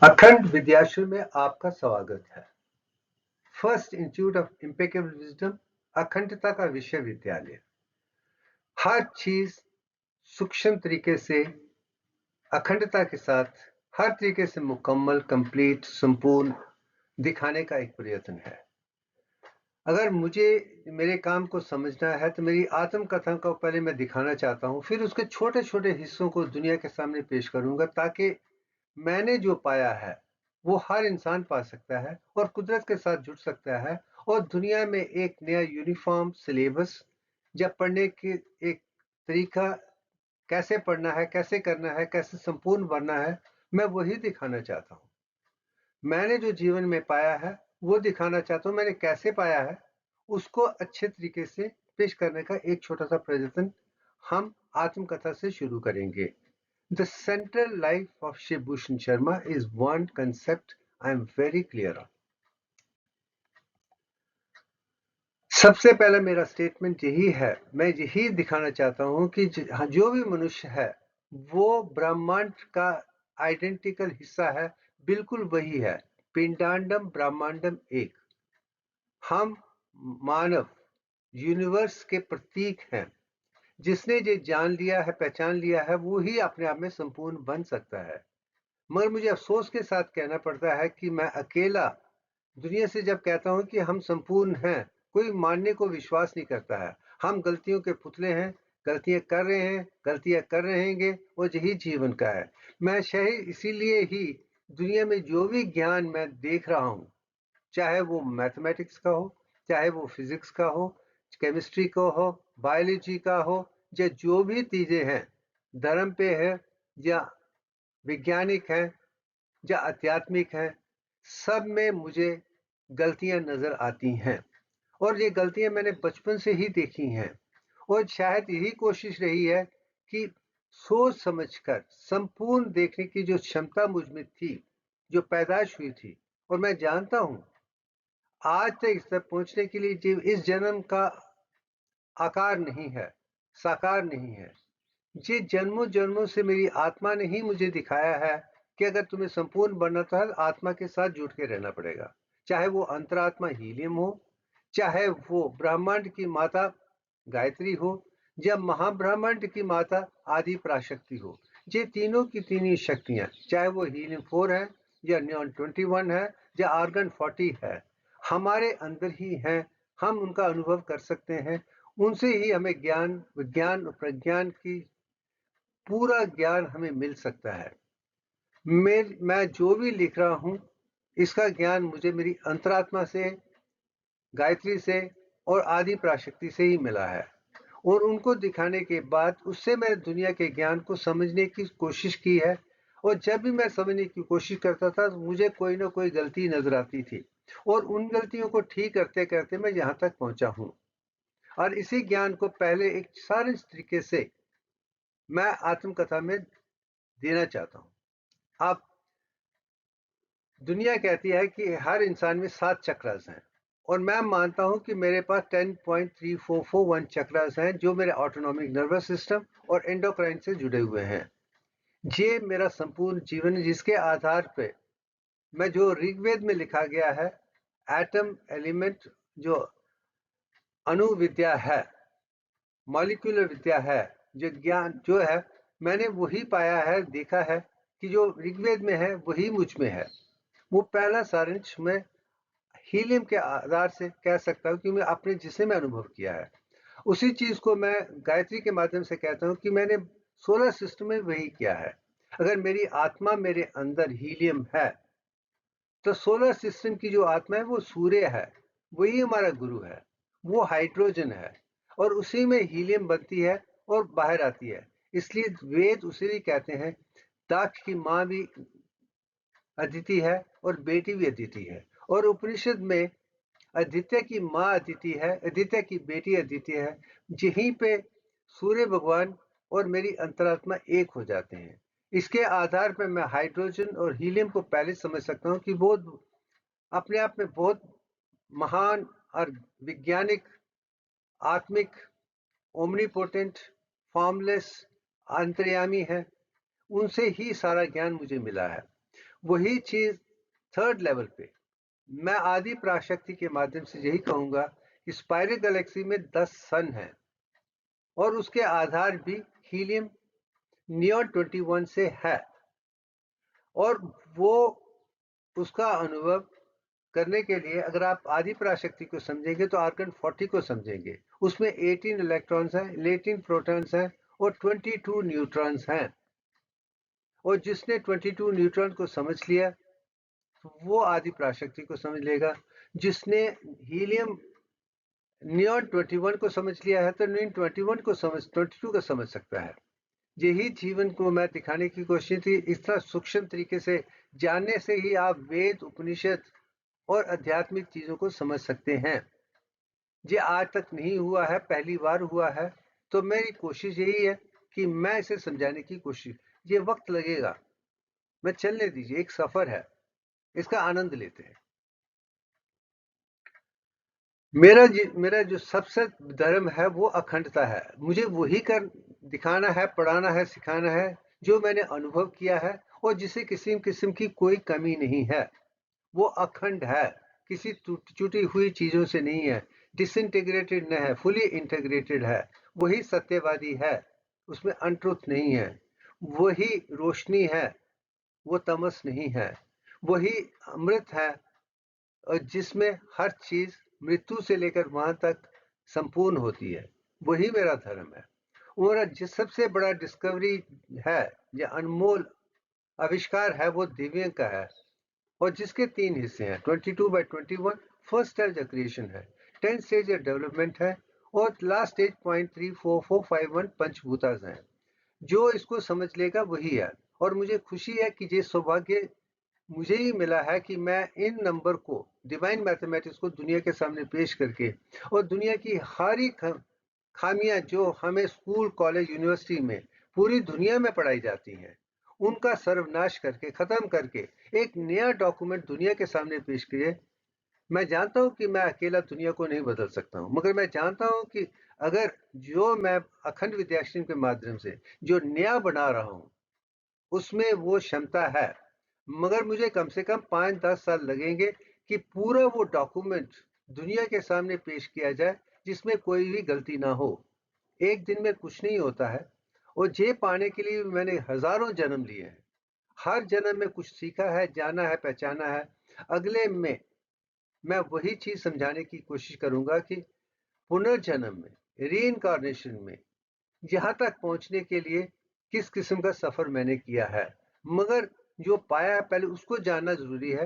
अखंड विद्याश्रम में आपका स्वागत है। First institute of impeccable wisdom, अखंडता का विश्वविद्यालय। हर चीज सूक्ष्म तरीके से अखंडता के साथ हर तरीके से मुकम्मल, कंप्लीट, संपूर्ण दिखाने का एक प्रयत्न है। अगर मुझे मेरे काम को समझना है तो मेरी आत्मकथा को पहले मैं दिखाना चाहता हूँ, फिर उसके छोटे छोटे हिस्सों को दुनिया के सामने पेश करूंगा ताकि मैंने जो पाया है वो हर इंसान पा सकता है और कुदरत के साथ जुड़ सकता है और दुनिया में एक नया यूनिफॉर्म सिलेबस या पढ़ने की एक तरीका, कैसे पढ़ना है, कैसे करना है, कैसे संपूर्ण बनना है, मैं वही दिखाना चाहता हूँ। मैंने जो जीवन में पाया है वो दिखाना चाहता हूँ। मैंने कैसे पाया है उसको अच्छे तरीके से पेश करने का एक छोटा सा प्रयत्न हम आत्मकथा से शुरू करेंगे। The central life of Shiv Bhushan Sharma is one concept I am very clear on. सबसे पहला मेरा स्टेटमेंट यही है, मैं यही दिखाना चाहता हूं कि जो भी मनुष्य है वो ब्रह्मांड का आइडेंटिकल हिस्सा है, बिल्कुल वही है। पिंडांडम ब्रह्मांडम एक। हम मानव यूनिवर्स के प्रतीक हैं। जिसने ये जान लिया है, पहचान लिया है, वो ही अपने आप में संपूर्ण बन सकता है। मगर मुझे अफसोस के साथ कहना पड़ता है कि मैं अकेला दुनिया से जब कहता हूं कि हम संपूर्ण हैं, कोई मानने को विश्वास नहीं करता है। हम गलतियों के पुतले हैं, गलतियां कर रहे हैं, गलतियां कर रहेंगे, और यही जीवन का है। मैं शायद इसीलिए ही दुनिया में जो भी ज्ञान मैं देख रहा हूं, चाहे वो मैथमेटिक्स का हो, चाहे वो फिजिक्स का हो, केमिस्ट्री का हो, बायोलॉजी का हो, या जो भी चीजें हैं, धर्म पे है या वैज्ञानिक है या आध्यात्मिक है, सब में मुझे गलतियां नजर आती हैं। और ये गलतियां मैंने बचपन से ही देखी हैं, और शायद यही कोशिश रही है कि सोच समझकर संपूर्ण देखने की जो क्षमता मुझ में थी, जो पैदाइश हुई थी, और मैं जानता हूं आज तक इस तक पहुंचने के लिए जो इस जन्म का आकार नहीं है, साकार नहीं है। ये जन्मों जन्मों से मेरी आत्मा ने ही मुझे दिखाया है कि अगर तुम्हें संपूर्ण बनना तो है, आत्मा के साथ जुड़ के रहना पड़ेगा। चाहे वो अंतरात्मा हीलियम हो, चाहे वो ब्रह्मांड की माता गायत्री हो, या महाब्रह्मांड की माता आदि पराशक्ति हो। ये तीनों की तीनों शक्तियां, चाहे वो हीलियम 4 है या न्यून 21 है या आर्गन 40 है, हमारे अंदर ही हैं। हम उनका अनुभव कर सकते हैं। उनसे ही हमें ज्ञान, विज्ञान और प्रज्ञान की पूरा ज्ञान हमें मिल सकता है। मैं जो भी लिख रहा हूं, इसका ज्ञान मुझे मेरी अंतरात्मा से, गायत्री से और आदि पराशक्ति से ही मिला है। और उनको दिखाने के बाद उससे मैंने दुनिया के ज्ञान को समझने की कोशिश की है। और जब भी मैं समझने की कोशिश करता था तो मुझे कोई ना कोई गलती नजर आती थी, और उन गलतियों को ठीक करते करते मैं यहाँ तक पहुंचा हूं। और इसी ज्ञान को पहले एक सारे तरीके से मैं आत्मकथा में देना चाहता हूं। आप, दुनिया कहती है कि हर इंसान में 7 चक्रास हैं, और मैं मानता हूं कि मेरे पास 10.3441 चक्रास हैं, जो मेरे ऑटोनॉमिक नर्वस सिस्टम और एंडोक्राइन से जुड़े हुए हैं। ये मेरा संपूर्ण जीवन है, जिसके आधार पे मैं, जो ऋग्वेद में लिखा गया है, एटम एलिमेंट, जो अणु विद्या है, मॉलिक्यूलर विद्या है, जो ज्ञान जो है, मैंने वही पाया है, देखा है कि जो ऋग्वेद में है वही मुझ में है। वो पहला सारांश मैं हीलियम के आधार से कह सकता हूँ कि मैं अपने जिसे में अनुभव किया है, उसी चीज को मैं गायत्री के माध्यम से कहता हूँ कि मैंने सोलर सिस्टम में वही किया है। अगर मेरी आत्मा मेरे अंदर हीलियम है, तो सोलर सिस्टम की जो आत्मा है वो सूर्य है, वही हमारा गुरु है। वो हाइड्रोजन है, और उसी में हीलियम बनती है और बाहर आती है। इसलिए वेद उसे भी कहते हैं, दक्ष की माँ भी अदिति है और बेटी भी अदिति है। और उपनिषद में आदित्य की माँ अदिति है, आदित्य की बेटी अदिति है। यहीं पे सूर्य भगवान और मेरी अंतरात्मा एक हो जाते हैं। इसके आधार पर मैं हाइड्रोजन और हीलियम को पहले समझ सकता हूँ कि वो अपने आप में बहुत महान और वैज्ञानिक, आत्मिक, ओमनीपोटेंट, फॉर्मलेस, अंतर्यामी है। उनसे ही सारा ज्ञान मुझे मिला है। वही चीज थर्ड लेवल पे मैं आदि पराशक्ति के माध्यम से यही कहूंगा कि स्पाइरल गैलेक्सी में 10 सन है और उसके आधार भी हीलियम नियॉन 21 से है और वो उसका अनुभव करने के लिए अगर आप आदि पराशक्ति को समझेंगे तो आर्कन 40 को समझेंगे। उसमें 18 इलेक्ट्रॉन्स हैं, 18 प्रोटॉन्स हैं और 22 न्यूट्रॉन्स हैं। और जिसने 22 न्यूट्रॉन को समझ लिया वो आदि पराशक्ति को समझ लेगा। जिसने हीलियम नियॉन 21 को समझ लिया है तो नियॉन 21 को समझ 22 को समझ सकता है। यही जीवन को मैं दिखाने की कोशिश थी। इस तरह सूक्ष्म तरीके से जानने से ही आप वेद, उपनिषद और आध्यात्मिक चीजों को समझ सकते हैं। ये आज तक नहीं हुआ है, पहली बार हुआ है। तो मेरी कोशिश यही है कि मैं इसे समझाने की कोशिश, ये वक्त लगेगा, मैं चलने दीजिए, एक सफर है, इसका आनंद लेते हैं। मेरा जो सबसे धर्म है वो अखंडता है। मुझे वही कर दिखाना है, पढ़ाना है, सिखाना है जो मैंने अनुभव किया है और जिसे किसी किस्म की कोई कमी नहीं है। वो अखंड है, किसी टूटी हुई चीजों से नहीं है, डिसइंटीग्रेटेड न है, फुली इंटीग्रेटेड है। वही सत्यवादी है, उसमें अनट्रुथ नहीं है। वही रोशनी है, वो तमस नहीं है। वही अमृत है और जिसमें हर चीज मृत्यु से लेकर वहां तक संपूर्ण होती है। वही मेरा धर्म है। मेरा जिस सबसे बड़ा डिस्कवरी है या अनमोल आविष्कार है वो दिव्य का है और जिसके 3 हिस्से हैं, 22/21 फर्स्ट स्टेज क्रिएशन है, 10 स्टेज डेवलपमेंट है और लास्ट स्टेज 0.34451 पंचभूतास हैं। जो इसको समझ लेगा वही है। और मुझे खुशी है कि ये सौभाग्य मुझे ही मिला है कि मैं इन नंबर को, डिवाइन मैथमेटिक्स को दुनिया के सामने पेश करके और दुनिया की सारी खामियां जो हमें स्कूल, कॉलेज, यूनिवर्सिटी में पूरी दुनिया में पढ़ाई जाती हैं, उनका सर्वनाश करके, खत्म करके एक नया डॉक्यूमेंट दुनिया के सामने पेश किए। मैं जानता हूं कि मैं अकेला दुनिया को नहीं बदल सकता हूं, मगर मैं जानता हूं कि अगर जो मैं अखंड विद्याश्रम के माध्यम से जो नया बना रहा हूं उसमें वो क्षमता है। मगर मुझे कम से कम 5-10 साल लगेंगे कि पूरा वो डॉक्यूमेंट दुनिया के सामने पेश किया जाए जिसमें कोई भी गलती ना हो। एक दिन में कुछ नहीं होता है और ये पाने के लिए मैंने हजारों जन्म लिए हैं। हर जन्म में कुछ सीखा है, जाना है, पहचाना है। अगले में मैं वही चीज समझाने की कोशिश करूंगा कि पुनर्जन्म में, रीइंकार्नेशन में, यहाँ तक पहुंचने के लिए किस किस्म का सफर मैंने किया है। मगर जो पाया है पहले उसको जानना जरूरी है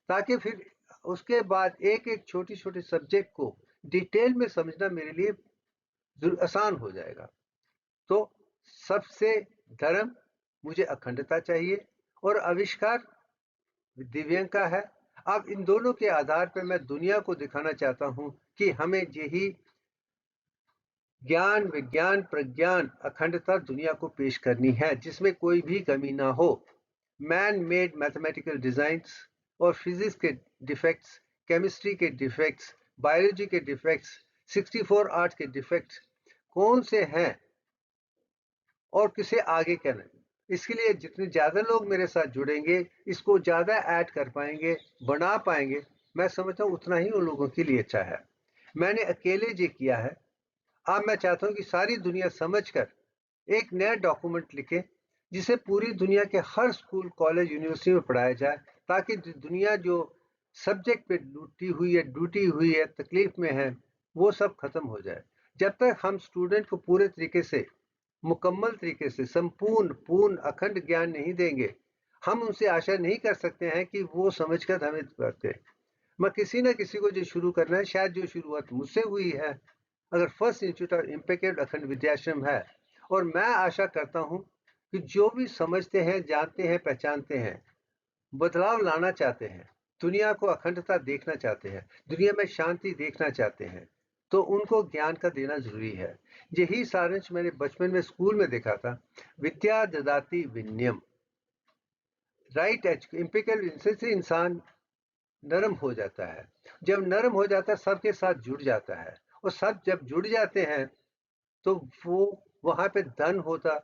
ताकि फिर उसके बाद एक एक छोटी छोटी सब्जेक्ट को डिटेल में समझना मेरे लिए आसान हो जाएगा। तो सबसे धर्म मुझे अखंडता चाहिए और आविष्कार दिव्यांग का है। अब इन दोनों के आधार पर मैं दुनिया को दिखाना चाहता हूं कि हमें यही ज्ञान, विज्ञान, प्रज्ञान, अखंडता दुनिया को पेश करनी है जिसमें कोई भी कमी ना हो। मैन मेड मैथमेटिकल डिजाइन्स और फिजिक्स के डिफेक्ट्स, केमिस्ट्री के डिफेक्ट्स, बायोलॉजी के डिफेक्ट्स, 64 आर्ट के डिफेक्ट्स कौन से हैं और किसे आगे करना। इसके लिए जितने ज्यादा लोग मेरे साथ जुड़ेंगे, इसको ज्यादा ऐड कर पाएंगे, बना पाएंगे, मैं समझता हूँ उतना ही उन लोगों के लिए अच्छा है। मैंने अकेले ये किया है। अब मैं चाहता हूं कि सारी दुनिया समझकर एक नया डॉक्यूमेंट लिखे जिसे पूरी दुनिया के हर स्कूल, कॉलेज, यूनिवर्सिटी में पढ़ाया जाए ताकि दुनिया जो सब्जेक्ट पे डूटी हुई है, डूटी हुई है, तकलीफ में है, वो सब खत्म हो जाए। जब तक हम स्टूडेंट को पूरे तरीके से, मुकम्मल तरीके से, संपूर्ण, पूर्ण, अखंड ज्ञान नहीं देंगे, हम उनसे आशा नहीं कर सकते हैं कि वो समझकर हमें करते। मैं किसी ना किसी को जो शुरू करना है, शायद जो शुरुआत मुझसे हुई है, अगर फर्स्ट इंस्टीट्यूट ऑफ इम्पेक्ड अखंड विद्याश्रम है, और मैं आशा करता हूं कि जो भी समझते हैं, जानते हैं, पहचानते हैं, बदलाव लाना चाहते हैं, दुनिया को अखंडता देखना चाहते हैं, दुनिया में शांति देखना चाहते हैं, तो उनको ज्ञान का देना जरूरी है। यही सारांश मैंने बचपन में स्कूल में देखा था, विद्या ददाति विनयम। राइट एम्पिकल से इंसान नरम हो जाता है। जब नरम हो जाता है सबके साथ जुड़ जाता है और सब जब जुड़ जाते हैं तो वो वहां पे धन होता,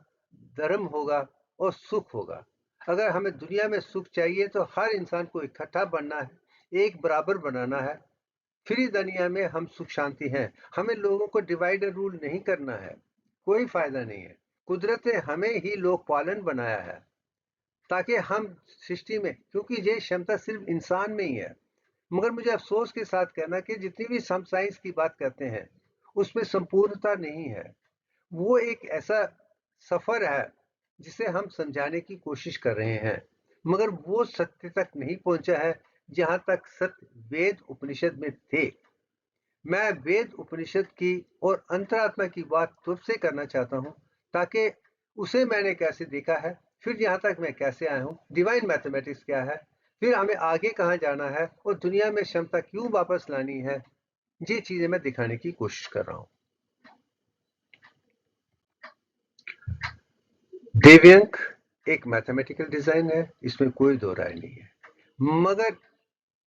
धर्म होगा और सुख होगा। अगर हमें दुनिया में सुख चाहिए तो हर इंसान को इकट्ठा बनना है, एक बराबर बनाना है, फिर ही दुनिया में हम सुख शांति हैं। हमें लोगों को डिवाइड एंड रूल नहीं करना है, कोई फायदा नहीं है। कुदरत ने हमें ही लोक पालन बनाया है ताकि हम सृष्टि में, क्योंकि ये क्षमता सिर्फ इंसान में ही है। मगर मुझे अफसोस के साथ कहना कि जितनी भी हम साइंस की बात करते हैं उसमें संपूर्णता नहीं है। वो एक ऐसा सफर है जिसे हम समझाने की कोशिश कर रहे हैं, मगर वो सत्य तक नहीं पहुंचा है जहां तक सत्य वेद उपनिषद में थे। मैं वेद उपनिषद की और अंतरात्मा की बात तुझसे करना चाहता हूं, ताकि उसे मैंने कैसे देखा है, फिर यहां तक मैं कैसे आया हूं, डिवाइन मैथमेटिक्स क्या है, फिर हमें आगे कहां जाना है और दुनिया में क्षमता क्यों वापस लानी है। ये चीजें मैं दिखाने की कोशिश कर रहा हूं। देवयंक एक मैथमेटिकल डिजाइन है, इसमें कोई दो राय नहीं है। मगर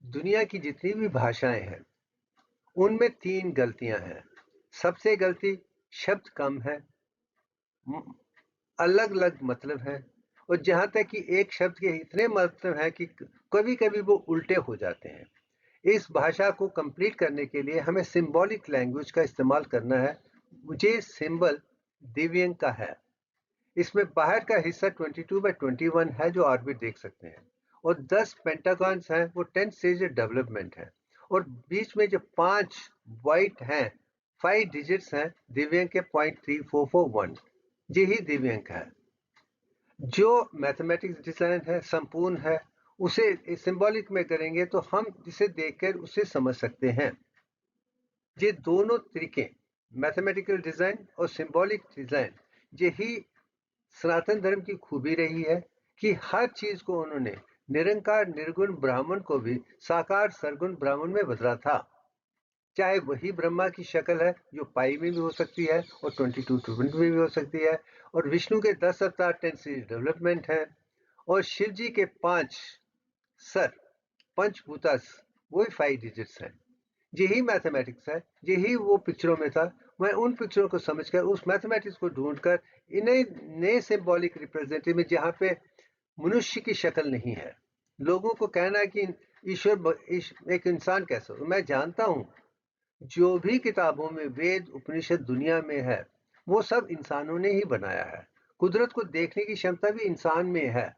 दुनिया की जितनी भी भाषाएं हैं उनमें 3 गलतियां हैं। सबसे गलती, शब्द कम है, अलग अलग मतलब है, और जहां तक कि एक शब्द के इतने मतलब है कि कभी कभी वो उल्टे हो जाते हैं। इस भाषा को कंप्लीट करने के लिए हमें सिंबॉलिक लैंग्वेज का इस्तेमाल करना है। मुझे सिंबल दिव्यंग का है। इसमें बाहर का हिस्सा 22/21 है जो ऑर्बिट देख सकते हैं, और 10 पेंटागॉन्स हैं, वो 10 स्टेज डेवलपमेंट है, और बीच में जो 5 वाइट हैं, 5 डिजिट्स हैं दिव्यांग के 0.3441। यही दिव्यांग है। जो मैथमेटिक्स डिजाइन है संपूर्ण है, उसे सिंबॉलिक में करेंगे तो हम इसे देखकर उसे समझ सकते हैं। ये दोनों तरीके, मैथमेटिकल डिजाइन और सिंबॉलिक डिजाइन, यही सनातन धर्म की खूबी रही है कि हर चीज को उन्होंने निरंकार निर्गुण ब्राह्मण को भी साकार सरगुण ब्राह्मण में बदला था। चाहे वही ब्रह्मा की शक्ल है जो पाई में भी हो सकती है और 22 में भी हो सकती है, और विष्णु के 10 अवतार 10 सीरीज डेवलपमेंट है, और शिव जी के 5 सर पंचभूतास वही 5 डिजिट्स हैं। यही मैथमेटिक्स है, यही वो पिक्चरों में था। मैं उन पिक्चरों को समझकर उस मैथमेटिक्स को ढूंढकर इन्हें नए सिंबॉलिक रिप्रेजेंटेटिव में, जहां पे मनुष्य की शक्ल नहीं है, लोगों को कहना है कि ईश्वर एक इंसान कैसे हो। मैं जानता हूं जो भी किताबों में वेद उपनिषद दुनिया में है वो सब इंसानों ने ही बनाया है। कुदरत को देखने की क्षमता भी इंसान में है,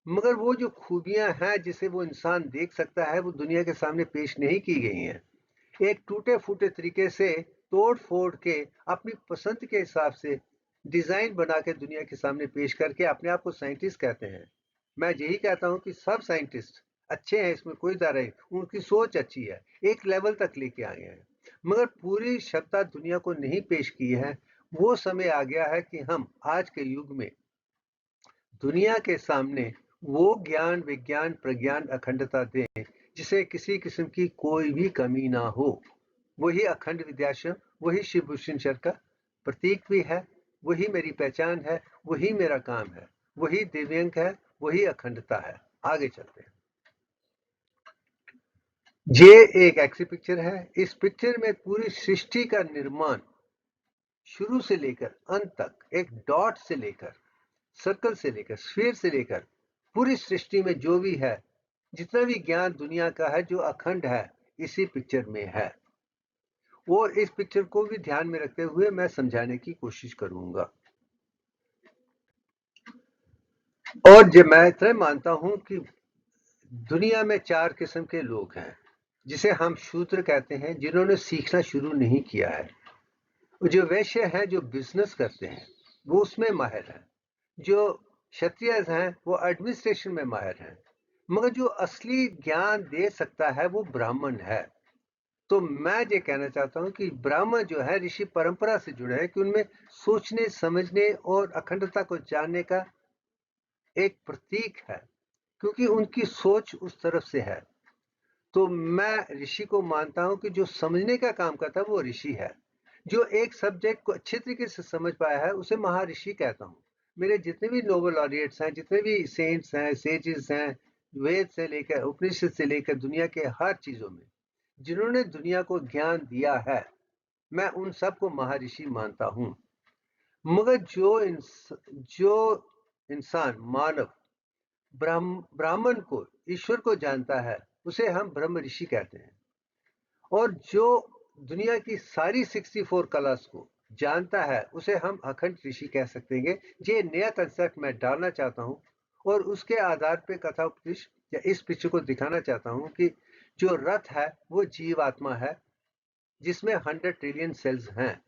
मगर वो जो खूबियां हैं जिसे वो इंसान देख सकता है वो दुनिया के सामने पेश नहीं की गई हैं। एक टूटे फूटे तरीके से तोड़ फोड़ के अपनी पसंद के हिसाब से डिजाइन बना के दुनिया के सामने पेश करके अपने आप को साइंटिस्ट कहते हैं। मैं यही कहता हूं कि सब साइंटिस्ट अच्छे हैं, इसमें कोई दारा नहीं, उनकी सोच अच्छी है, एक लेवल तक लेके आए हैं, मगर पूरी क्षमता दुनिया को नहीं पेश की है। वो समय आ गया है कि हम आज के युग में दुनिया के सामने वो ज्ञान विज्ञान प्रज्ञान अखंडता दें जिसे किसी किस्म की कोई भी कमी ना हो। वही अखंड विद्याश्रम, वही शिव भूषण सर का प्रतीक भी है, वही मेरी पहचान है, वही मेरा काम है, वही दिव्यांग है, वही अखंडता है। आगे चलते हैं। ये एक एक्सी पिक्चर है। इस पिक्चर में पूरी सृष्टि का निर्माण शुरू से लेकर अंत तक, एक डॉट से लेकर सर्कल से लेकर स्फीयर से लेकर पूरी सृष्टि में जो भी है, जितना भी ज्ञान दुनिया का है जो अखंड है, इसी पिक्चर में है। वो इस पिक्चर को भी ध्यान में रखते हुए मैं समझाने की कोशिश करूंगा। और जो मैं इतना मानता हूं कि दुनिया में 4 किस्म के लोग हैं जिसे हम शूद्र कहते हैं, जिन्होंने सीखना शुरू नहीं किया है। जो वैश्य हैं जो बिजनेस करते हैं वो उसमें माहिर हैं, जो क्षत्रिय हैं वो एडमिनिस्ट्रेशन में माहिर हैं, मगर जो असली ज्ञान दे सकता है वो ब्राह्मण है। तो मैं ये कहना चाहता हूं कि ब्राह्मण जो है ऋषि परंपरा से जुड़े हैं, कि उनमें सोचने समझने और अखंडता को जानने का एक प्रतीक है, क्योंकि उनकी सोच उस तरफ से है। तो मैं ऋषि को मानता हूं कि जो समझने का काम करता है वो ऋषि है। जो एक सब्जेक्ट को अच्छे तरीके से समझ पाया है उसे महर्षि कहता हूं। मेरे जितने भी नोबल लॉरिएट्स हैं, जितने भी सेंट्स हैं, सेजेस हैं, वेद से लेकर उपनिषद से लेकर दुनिया के हर चीजों में जिन्होंने दुनिया को ज्ञान दिया है, मैं उन सबको महर्षि मानता हूं। मगर जो इंसान मानव ब्राह्मण को, ईश्वर को जानता है, उसे हम ब्रह्म ऋषि कहते हैं। और जो दुनिया की सारी 64 कलास को जानता है, उसे हम अखंड ऋषि कह सकते हैं। ये नया कंसेप्ट मैं डालना चाहता हूँ और उसके आधार पे कथा उपदेश या इस पिक्चर को दिखाना चाहता हूँ कि जो रथ है वो जीवात्मा है, जिसमें 100 ट्रिलियन सेल्स हैं।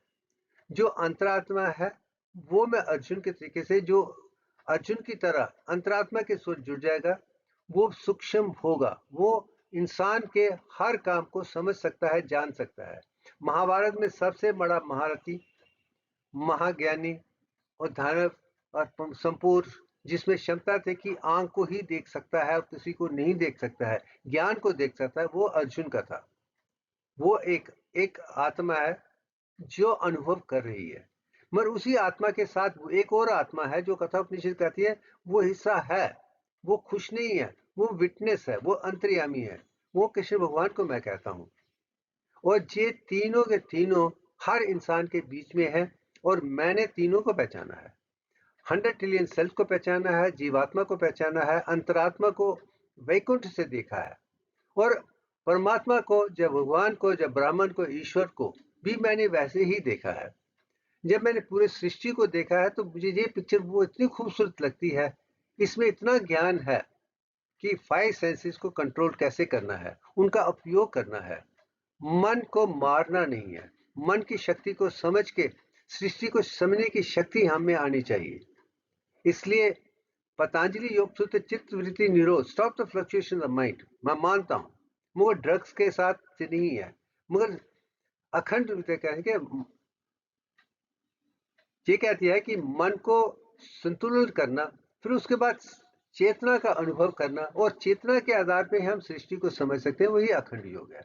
जो अंतरात्मा है वो मैं अर्जुन के तरीके से, जो अर्जुन की तरह अंतरात्मा के साथ जुड़ जाएगा, वो सूक्ष्म होगा, वो इंसान के हर काम को समझ सकता है, जान सकता है। महाभारत में सबसे बड़ा महारथी, महाज्ञानी और धानव और संपूर्ण, जिसमें क्षमता थी कि आंख को ही देख सकता है और किसी को नहीं देख सकता है, ज्ञान को देख सकता है, वो अर्जुन का था। वो एक आत्मा है जो अनुभव कर रही है। मगर उसी आत्मा के साथ एक और आत्मा है जो कथा उपनिषद कहती है वो हिस्सा है, वो खुश नहीं है, वो विटनेस है, वो अंतर्यामी है, वो कृष्ण भगवान को मैं कहता हूँ। और ये तीनों के तीनों हर इंसान के बीच में है और मैंने तीनों को पहचाना है। 100 ट्रिलियन सेल्स को पहचाना है, जीवात्मा को पहचाना है, अंतरात्मा को वैकुंठ से देखा है, और परमात्मा को, जब भगवान को, जब ब्राह्मण को, ईश्वर को भी मैंने वैसे ही देखा है। जब मैंने पूरे सृष्टि को देखा है तो मुझे ये पिक्चर वो इतनी खूबसूरत लगती है। इसमें इतना ज्ञान है कि 5 सेंसेस को कंट्रोल कैसे करना है, उनका उपयोग करना है। मन को मारना नहीं है, मन की शक्ति को समझ के सृष्टि को समझने की शक्ति हमें आनी चाहिए। इसलिए पतंजलि योग सूत्र चित्त वृत्ति निरोध, stop the fluctuation of mind, मैं मानता हूं, मगर ड्रग्स के साथ नहीं है। मगर अखंड कहेंगे, ये कहती है कि मन को संतुलित करना, फिर उसके बाद चेतना का अनुभव करना, और चेतना के आधार पे हम सृष्टि को समझ सकते हैं, वही अखंड योग है।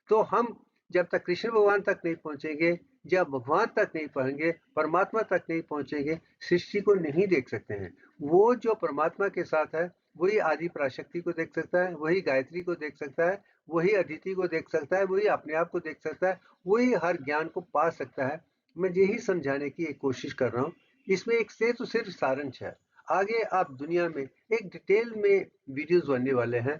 तो हम जब तक कृष्ण भगवान तक नहीं पहुंचेंगे, जब भगवान तक नहीं पहुंचेंगे, परमात्मा तक नहीं पहुंचेंगे, सृष्टि को नहीं देख सकते हैं। वो जो परमात्मा के साथ है वही आदि पराशक्ति को देख सकता है, वही गायत्री को देख सकता है, वही अदिति को देख सकता है, वही अपने आप को देख सकता है, वही हर ज्ञान को पा सकता है। मैं यही समझाने की एक कोशिश कर रहा हूँ। इसमें एक से तो सिर्फ सारांश है, आगे आप दुनिया में एक डिटेल में वीडियोस बनने वाले हैं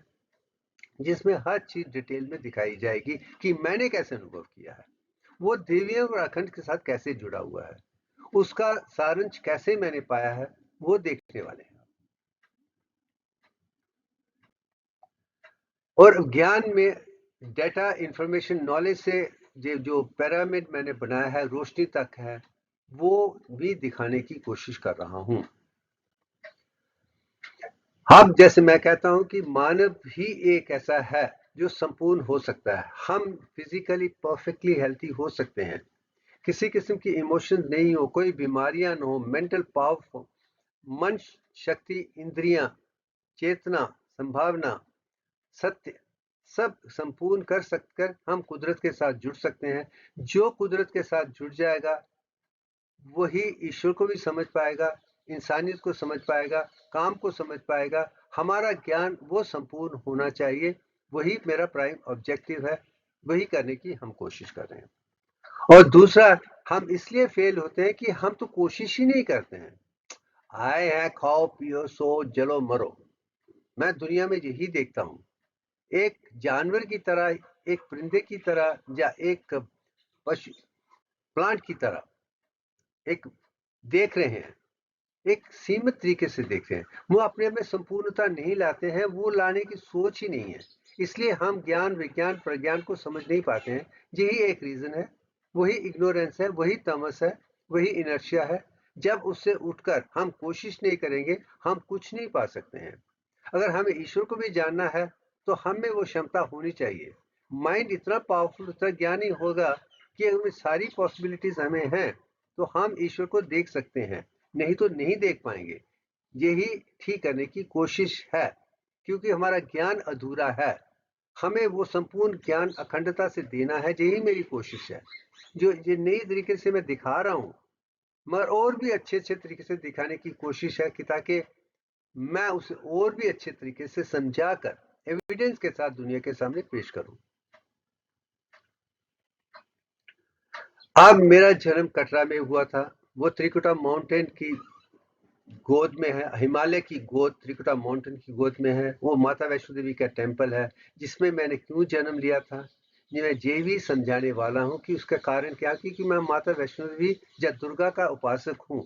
जिसमें हर चीज डिटेल में दिखाई जाएगी कि मैंने कैसे अनुभव किया है, वो देवियों और अखंड के साथ कैसे जुड़ा हुआ है, उसका सारांश कैसे मैंने पाया है, वो देखने वाले हैं। और ज्ञान में डेटा, इंफॉर्मेशन, नॉलेज से जो पिरामिड मैंने बनाया है, रोशनी तक है, वो भी दिखाने की कोशिश कर रहा हूं। हम, जैसे मैं कहता हूं कि मानव ही एक ऐसा है जो संपूर्ण हो सकता है। हम फिजिकली परफेक्टली हेल्थी हो सकते हैं, किसी किस्म की इमोशन नहीं हो, कोई बीमारियां न हो, मेंटल पावर हो, मन, शक्ति, इंद्रियां, चेतना, संभावना, सत्य, सब संपूर्ण कर सककर हम कुदरत के साथ जुड़ सकते हैं। जो कुदरत के साथ जुड़ जाएगा वही ईश्वर को भी समझ पाएगा, इंसानियत को समझ पाएगा, काम को समझ पाएगा। हमारा ज्ञान वो संपूर्ण होना चाहिए, वही मेरा प्राइम ऑब्जेक्टिव है, वही करने की हम कोशिश कर रहे हैं। और दूसरा, हम इसलिए फेल होते हैं कि हम तो कोशिश ही नहीं करते हैं। आए हैं, खाओ पियो सो जलो मरो। मैं दुनिया में यही देखता हूँ, एक जानवर की तरह, एक परिंदे की तरह, या एक पशु, प्लांट की तरह एक देख रहे हैं, एक सीमित तरीके से देख रहे हैं। वो अपने में संपूर्णता नहीं लाते हैं, वो लाने की सोच ही नहीं है। इसलिए हम ज्ञान, विज्ञान, प्रज्ञान को समझ नहीं पाते हैं। यही एक रीजन है, वही इग्नोरेंस है, वही तमस है, वही इनर्शिया है। जब उससे उठकर हम कोशिश नहीं करेंगे, हम कुछ नहीं पा सकते हैं। अगर हमें ईश्वर को भी जानना है तो हमें वो क्षमता होनी चाहिए। माइंड इतना पावरफुल, इतना ज्ञानी होगा कि हमें सारी पॉसिबिलिटीज हमें हैं, तो हम ईश्वर को देख सकते हैं, नहीं तो नहीं देख पाएंगे। यही ठीक करने की कोशिश है, क्योंकि हमारा ज्ञान अधूरा है। हमें वो संपूर्ण ज्ञान अखंडता से देना है, यही मेरी कोशिश है। जो ये नई तरीके से मैं दिखा रहा हूँ, मगर और भी अच्छे अच्छे तरीके से दिखाने की कोशिश है कि ताकि मैं उसे और भी अच्छे तरीके से समझाकर एविडेंस के साथ दुनिया के सामने पेश करूं। अब मेरा जन्म कटरा में हुआ था। वो त्रिकुटा माउंटेन की गोद में है, हिमालय की गोद, त्रिकुटा माउंटेन की गोद में है। वो माता वैष्णो देवी का टेम्पल है, जिसमें मैंने क्यों जन्म लिया था, ये मैं ये भी समझाने वाला हूँ कि उसका कारण क्या, क्योंकि मैं माता वैष्णो देवी या दुर्गा का उपासक हूँ।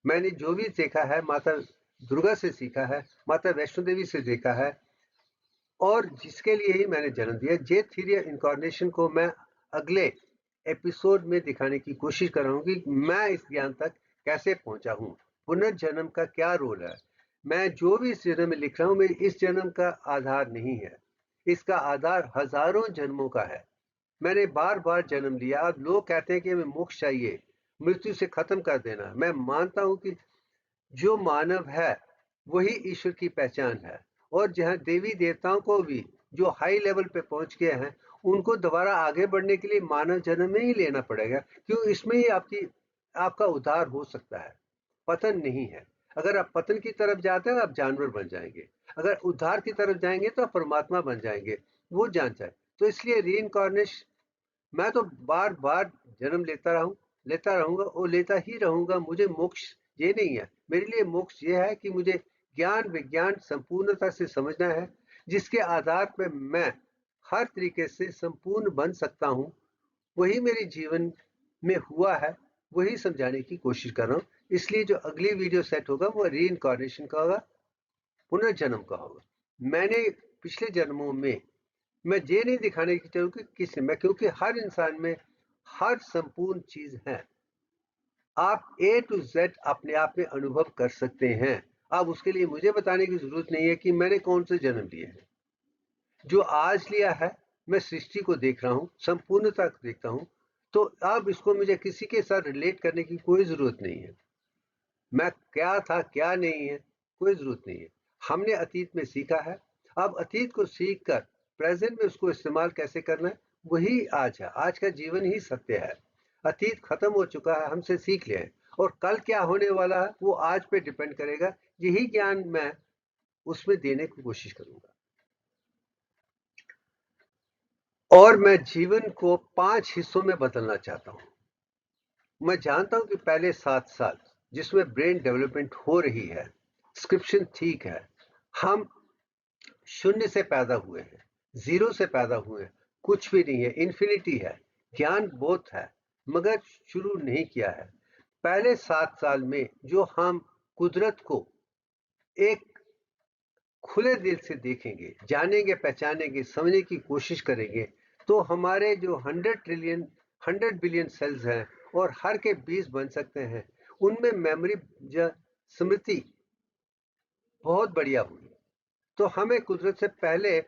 मैंने जो भी देखा है माता दुर्गा से सीखा है, माता वैष्णो देवी से देखा है, और जिसके लिए ही मैंने जन्म दिया। जे थ्योरी इनकारनेशन को मैं अगले एपिसोड में दिखाने की कोशिश कर रहा हूँ कि मैं इस ज्ञान तक कैसे पहुंचा हूँ, पुनर्जन्म का क्या रोल है। मैं जो भी इस जन्म में लिख रहा हूँ, मेरी इस जन्म का आधार नहीं है, इसका आधार हजारों जन्मों का है। मैंने बार बार जन्म लिया। अब लोग कहते हैं कि हमें मोक्ष चाहिए, मृत्यु से खत्म कर देना। मैं मानता हूं कि जो मानव है वही ईश्वर की पहचान है, और जहाँ देवी देवताओं को भी जो हाई लेवल पे पहुंच गए हैं, उनको दोबारा आगे बढ़ने के लिए मानव जन्म में ही लेना पड़ेगा, क्यों इसमें ही आपका उद्धार हो सकता है, पतन नहीं है। अगर आप पतन की तरफ जाते हैं आप जानवर बन जाएंगे, अगर उद्धार की तरफ जाएंगे तो आप परमात्मा बन जाएंगे, वो जान जाए। तो इसलिए री, मैं तो बार बार जन्म लेता रहूंगा और लेता ही रहूंगा। मुझे मोक्ष ये नहीं है, मेरे लिए मोक्ष ये है कि मुझे ज्ञान विज्ञान संपूर्णता से समझना है, जिसके आधार पर मैं हर तरीके से संपूर्ण बन सकता हूँ। वही मेरे जीवन में हुआ है, वही समझाने की कोशिश कर रहा हूँ। इसलिए जो अगली वीडियो सेट होगा वो री इनकारनेशन का होगा, पुनर्जन्म का होगा। मैंने पिछले जन्मों में, मैं ये नहीं दिखाने की चाहूँ कि किस मैं, क्योंकि हर इंसान में हर संपूर्ण चीज है। आप ए टू जेड अपने आप में अनुभव कर सकते हैं। अब उसके लिए मुझे बताने की जरूरत नहीं है कि मैंने कौन से जन्म लिए हैं। जो आज लिया है, मैं सृष्टि को देख रहा हूँ, संपूर्णता को देखता हूँ। तो अब इसको मुझे किसी के साथ रिलेट करने की कोई जरूरत नहीं है। मैं क्या था क्या नहीं है, कोई जरूरत नहीं है। हमने अतीत में सीखा है, अब अतीत को सीख कर प्रेजेंट में उसको इस्तेमाल कैसे करना है, वही आज है। आज का जीवन ही सत्य है। अतीत खत्म हो चुका है, हमसे सीख लिया है, और कल क्या होने वाला है वो आज पे डिपेंड करेगा। यही ज्ञान मैं उसमें देने की कोशिश करूंगा। और मैं जीवन को 5 हिस्सों में बदलना चाहता हूं। मैं जानता हूं कि पहले 7 साल जिसमें ब्रेन डेवलपमेंट हो रही है, स्क्रिप्शन ठीक है, हम शून्य से पैदा हुए हैं, जीरो से पैदा हुए हैं, कुछ भी नहीं है, इन्फिनिटी है, ज्ञान बहुत है, मगर शुरू नहीं किया है। पहले 7 साल में जो हम कुदरत को एक खुले दिल से देखेंगे, जानेंगे, पहचानेंगे, समझने की कोशिश करेंगे, तो हमारे जो 100 ट्रिलियन 100 बिलियन सेल्स हैं और हर के 20 बन सकते हैं, उनमें मेमोरी स्मृति बहुत बढ़िया हुई। तो हमें कुदरत से पहले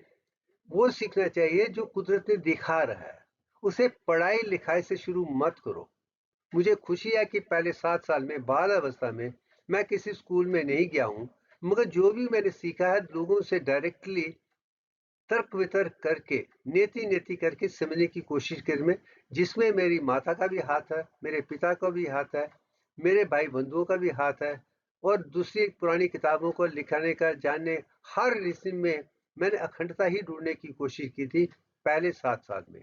वो सीखना चाहिए जो कुदरत ने दिखा रहा है। उसे पढ़ाई लिखाई से शुरू मत करो। मुझे खुशी है कि पहले 7 साल में, बाल अवस्था में, मैं किसी स्कूल में नहीं गया हूँ, मगर जो भी मैंने सीखा है लोगों से डायरेक्टली तर्क वितर्क करके, नेति नेति करके समझने की कोशिश कर में, जिसमें मेरी माता का भी हाथ है, मेरे पिता का भी हाथ है, मेरे भाई बंधुओं का भी हाथ है, और दूसरी पुरानी किताबों को लिखने का, जानने, हर रीजन में मैंने अखंडता ही ढूंढने की कोशिश की थी पहले 7 साल में।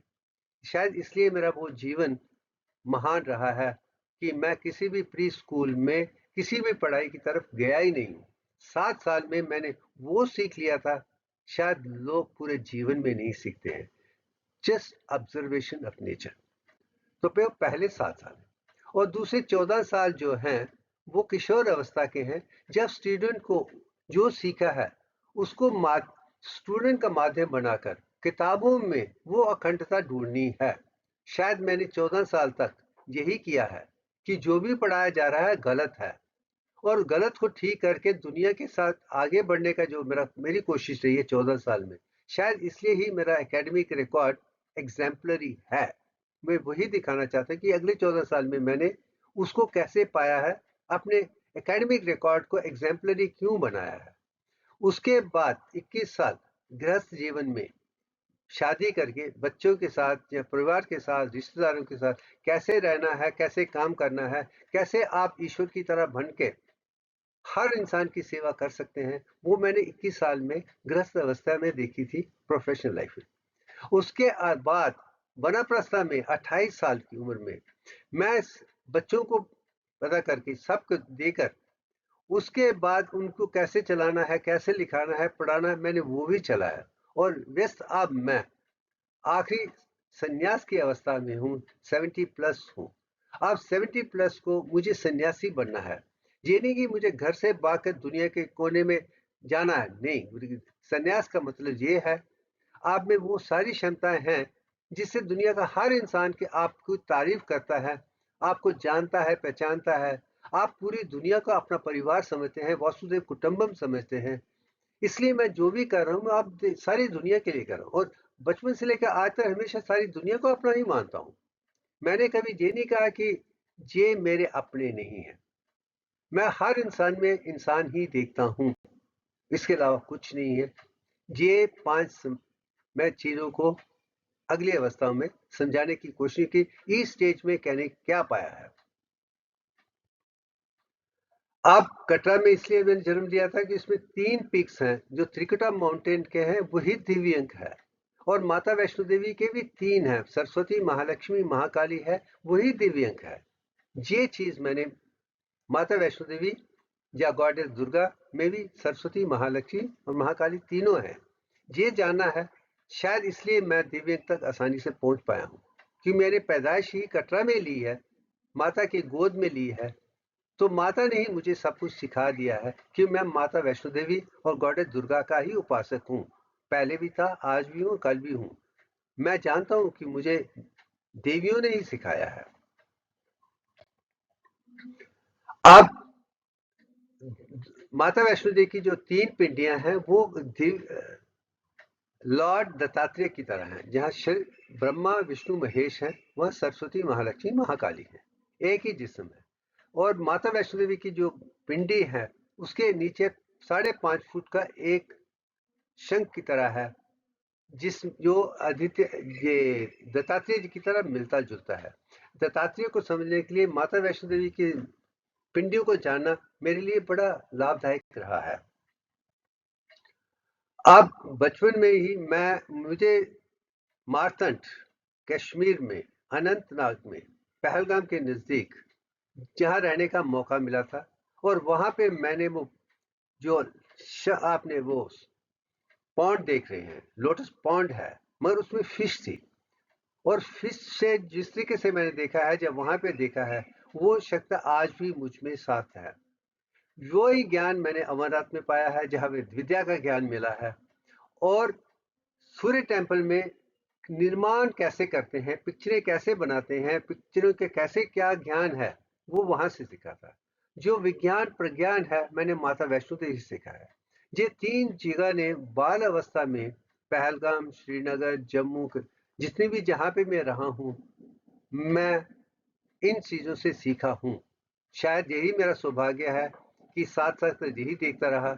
शायद इसलिए मेरा वो जीवन महान रहा है कि मैं किसी भी प्री स्कूल में किसी भी पढ़ाई की तरफ गया ही नहीं हूँ। 7 साल में मैंने वो सीख लिया था, शायद लोग पूरे जीवन में नहीं सीखते हैं। Just observation of nature. तो पहले 7 साल और दूसरे 14 साल जो हैं वो किशोर अवस्था के हैं, जब स्टूडेंट को जो सीखा है उसको स्टूडेंट का माध्यम बनाकर किताबों में वो अखंडता ढूंढनी है। शायद मैंने 14 साल तक यही किया है कि जो भी पढ़ाया जा रहा है गलत है, और गलत को ठीक करके दुनिया के साथ आगे बढ़ने का जो मेरी कोशिश रही है 14 साल में, शायद इसलिए ही मेरा एकेडमिक रिकॉर्ड एग्जाम्पलरी है। मैं वही दिखाना चाहता हूँ कि अगले 14 साल में मैंने उसको कैसे पाया है, अपने एकेडमिक रिकॉर्ड को एग्जाम्पलरी क्यों बनाया है। उसके बाद 21 साल गृहस्थ जीवन में शादी करके बच्चों के साथ या परिवार के साथ, रिश्तेदारों के साथ कैसे रहना है, कैसे काम करना है, कैसे आप ईश्वर की तरह बन के हर इंसान की सेवा कर सकते हैं, वो मैंने 21 साल में गृहस्थ अवस्था में देखी थी, प्रोफेशनल लाइफ में। उसके बाद वनप्रस्था में 28 साल की उम्र में मैं बच्चों को पैदा करके सबको देकर उसके बाद उनको कैसे चलाना है, कैसे लिखाना है, पढ़ाना है, मैंने वो भी चलाया। और व्यस्त अब मैं आखिरी संन्यास की अवस्था में हूँ, 70 प्लस हूँ। अब 70 प्लस को मुझे सन्यासी बनना है। ये नहीं कि मुझे घर से भागकर दुनिया के कोने में जाना है, नहीं। सन्यास का मतलब ये है, आप में वो सारी क्षमताएं हैं जिससे दुनिया का हर इंसान के आपको तारीफ करता है, आपको जानता है, पहचानता है। आप पूरी दुनिया को अपना परिवार समझते हैं, वसुदेव कुटुंबम समझते हैं। इसलिए मैं जो भी कर रहा हूँ, आप सारी दुनिया के लिए कर रहा हूँ। और बचपन से लेकर आज तक हमेशा सारी दुनिया को अपना ही मानता हूँ। मैंने कभी ये नहीं कहा कि ये मेरे अपने नहीं है। मैं हर इंसान में इंसान ही देखता हूँ, इसके अलावा कुछ नहीं है। ये मैं चीजों को अगली अवस्थाओं में समझाने की कोशिश की। इस स्टेज में कहने क्या पाया है। अब कटरा में इसलिए मैंने जन्म लिया था कि इसमें 3 पीक्स हैं जो त्रिकुटा माउंटेन के हैं, वही दिव्यांग है। और माता वैष्णो देवी के भी 3 हैं, सरस्वती, महालक्ष्मी, महाकाली है, वही दिव्यांग है। ये चीज मैंने माता वैष्णो देवी या गॉडेस दुर्गा में भी सरस्वती, महालक्ष्मी और महाकाली तीनों हैं, ये जानना है। शायद इसलिए मैं दिव्यांग तक आसानी से पहुंच पाया हूँ कि मैंने पैदाइश ही कटरा में ली है, माता की गोद में ली है। तो माता ने ही मुझे सब कुछ सिखा दिया है कि मैं माता वैष्णो देवी और गॉडेस दुर्गा का ही उपासक हूँ। पहले भी था, आज भी हूँ, कल भी हूँ। मैं जानता हूँ कि मुझे देवियों ने ही सिखाया है। अब माता वैष्णो देवी की जो 3 पिंडियां हैं वो लॉर्ड दत्तात्रेय की तरह हैं। जहाँ ब्रह्मा, विष्णु, महेश हैं, वह सरस्वती, महालक्ष्मी, महाकाली है, एक ही जिस्म है। और माता वैष्णो देवी की जो पिंडी है उसके नीचे 5.5 फुट का एक शंख की तरह है, जो आदित्य ये दत्तात्रेय जी की तरह मिलता जुलता है। दत्तात्रेय को समझने के लिए माता वैष्णो देवी की पिंडियों को जानना मेरे लिए बड़ा लाभदायक रहा है। अब बचपन में ही मुझे मारतंड कश्मीर में, अनंतनाग में, पहलगाम के नजदीक जहाँ रहने का मौका मिला था। और वहां पे मैंने वो जो आपने वो पॉन्ड देख रहे हैं, लोटस पॉन्ड है, मगर उसमें फिश थी। और फिश से जिस तरीके से मैंने देखा है, जब वहां पे देखा है, वो शक्ति आज भी मुझ में साथ है। वही ज्ञान मैंने अमरनाथ में पाया है, जहाँ विद्या का ज्ञान मिला है। और सूर्य टेम्पल में निर्माण कैसे करते हैं, पिक्चरें कैसे बनाते हैं, पिक्चरों के कैसे क्या ज्ञान है, वो वहां से सीखा था। जो विज्ञान प्रज्ञान है, मैंने माता वैष्णो देवी से सीखा है। ये 3 जगह ने बाल अवस्था में, पहलगाम, श्रीनगर, जम्मू, जितनी भी जहां पे मैं रहा हूँ, मैं इन चीजों से सीखा हूँ। शायद यही मेरा सौभाग्य है कि साथ साथ यही देखता रहा,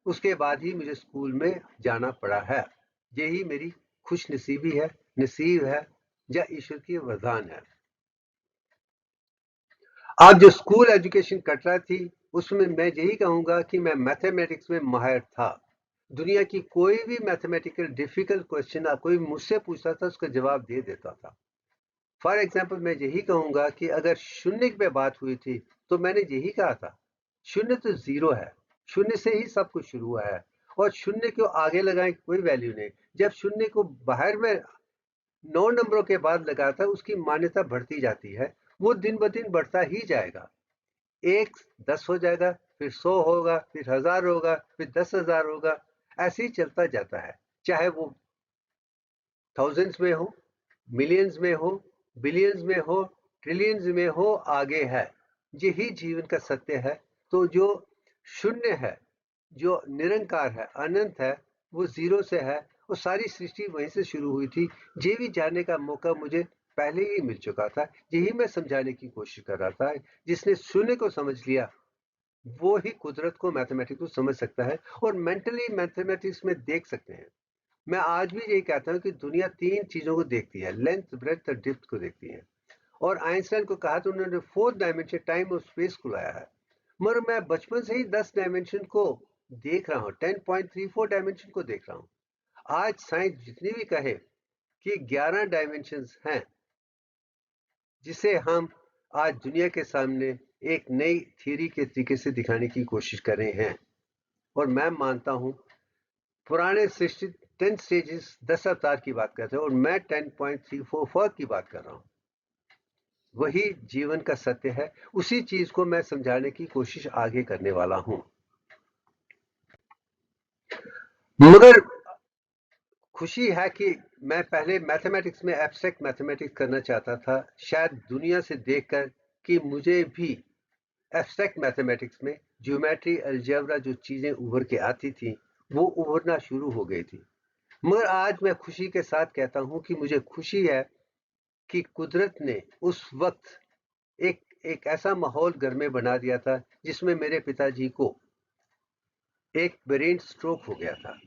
उसके बाद ही मुझे स्कूल में जाना पड़ा है। यही मेरी खुश नसीबी है, नसीब है, या ईश्वर की वरदान है। आज जो स्कूल एजुकेशन कटरा थी, उसमें मैं यही कहूंगा कि मैं मैथमेटिक्स में माहिर था। दुनिया की कोई भी मैथमेटिकल डिफिकल्ट क्वेश्चन कोई मुझसे पूछता था, उसका जवाब दे देता था। फॉर एग्जाम्पल मैं यही कहूंगा कि अगर शून्य पे बात हुई थी, तो मैंने यही कहा था, शून्य तो जीरो है, शून्य से ही सब कुछ शुरू हुआ है। और शून्य को आगे लगाए कोई वैल्यू नहीं। जब शून्य को बाहर में 9 नंबरों के बाद लगाता है, उसकी मान्यता बढ़ती जाती है। वो दिन ब दिन बढ़ता ही जाएगा। 1 10 हो जाएगा, फिर 100 होगा, फिर 1000 होगा, फिर 10,000 होगा। ऐसे ही चलता जाता है, चाहे वो थाउजेंड्स में हो, मिलियंस में हो, बिलियंस में हो, ट्रिलियंस में हो, आगे है। यही जीवन का सत्य है। तो जो शून्य है, जो निरंकार है, अनंत है, वो जीरो से है। वो सारी सृष्टि वहीं से शुरू हुई थी। ये भी जानने का मौका मुझे पहले ही मिल चुका था। यही मैं समझाने की कोशिश कर रहा था। जिसने शून्य को समझ लिया, वो ही कुदरत को, मैथमेटिक्स को समझ सकता है और मेंटली मैथमेटिक्स में देख सकते हैं। मैं आज भी यही कहता हूँ कि दुनिया 3 चीजों को देखती है, लेंथ, ब्रेड्थ और डेप्थ को देखती है। और आइंस्टाइन को कहा तो उन्होंने 4th डायमेंशन, टाइम और स्पेस को लाया है। मगर मैं बचपन से ही 10 डायमेंशन को देख रहा हूँ, 10.34 डायमेंशन को देख रहा हूँ। आज साइंस जितनी भी कहे कि 11 डायमेंशन हैं, जिसे हम आज दुनिया के सामने एक नई थ्योरी के तरीके से दिखाने की कोशिश कर रहे हैं। और मैं मानता हूं पुराने 10 स्टेजेस 10 अवतार की बात करते हैं और मैं 10.344 की बात कर रहा हूं। वही जीवन का सत्य है, उसी चीज को मैं समझाने की कोशिश आगे करने वाला हूं। मगर खुशी है कि मैं पहले मैथमेटिक्स में एब्स्ट्रैक्ट मैथमेटिक्स करना चाहता था, शायद दुनिया से देखकर कि मुझे भी एब्स्ट्रैक्ट मैथमेटिक्स में ज्योमेट्री अलजेब्रा जो चीजें उभर के आती थी वो उभरना शुरू हो गई थी। मगर आज मैं खुशी के साथ कहता हूं कि मुझे खुशी है कि कुदरत ने उस वक्त एक एक ऐसा माहौल घर में बना दिया था जिसमें मेरे पिताजी को एक ब्रेन स्ट्रोक हो गया था।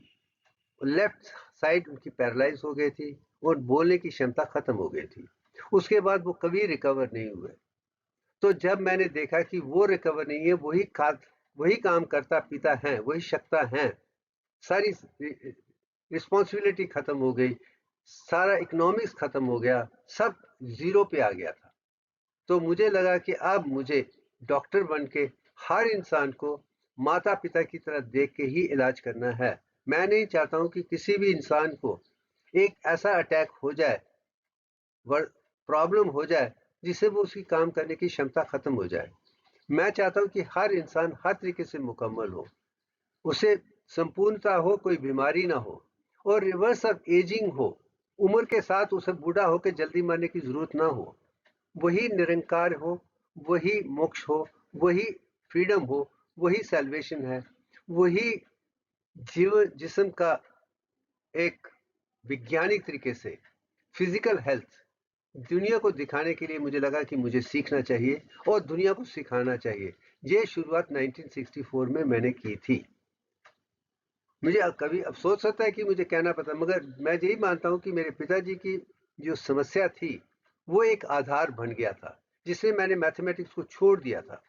लेफ्ट साइड उनकी पैरालाइज हो गई थी और बोलने की क्षमता खत्म हो गई थी। उसके बाद वो कभी रिकवर नहीं हुए। तो जब मैंने देखा कि वो रिकवर नहीं है, वही काम करता पीता है, वही शकता है, सारी रिस्पॉन्सिबिलिटी खत्म हो गई, सारा इकोनॉमिक्स खत्म हो गया, सब जीरो पे आ गया था। तो मुझे लगा कि अब मुझे डॉक्टर बन के हर इंसान को माता पिता की तरह देख के ही इलाज करना है। मैं नहीं चाहता हूं कि किसी भी इंसान को एक ऐसा अटैक हो जाए, प्रॉब्लम हो जाए जिससे वो उसकी काम करने की क्षमता खत्म हो जाए। मैं चाहता हूं कि हर इंसान हर तरीके से मुकम्मल हो, उसे संपूर्णता हो, कोई बीमारी ना हो और रिवर्स ऑफ एजिंग हो, उम्र के साथ उसे बूढ़ा होकर जल्दी मरने की जरूरत ना हो। वही निरंकार हो, वही मोक्ष हो, वही फ्रीडम हो, वही सैल्वेशन है, वही जीवन जिस्म का एक वैज्ञानिक तरीके से फिजिकल हेल्थ दुनिया को दिखाने के लिए मुझे लगा कि मुझे सीखना चाहिए और दुनिया को सिखाना चाहिए। ये शुरुआत 1964 में मैंने की थी। मुझे कभी अफसोस होता है कि मुझे कहना पड़ता, मगर मैं यही मानता हूं कि मेरे पिताजी की जो समस्या थी वो एक आधार बन गया था जिससे मैंने मैथमेटिक्स को छोड़ दिया था।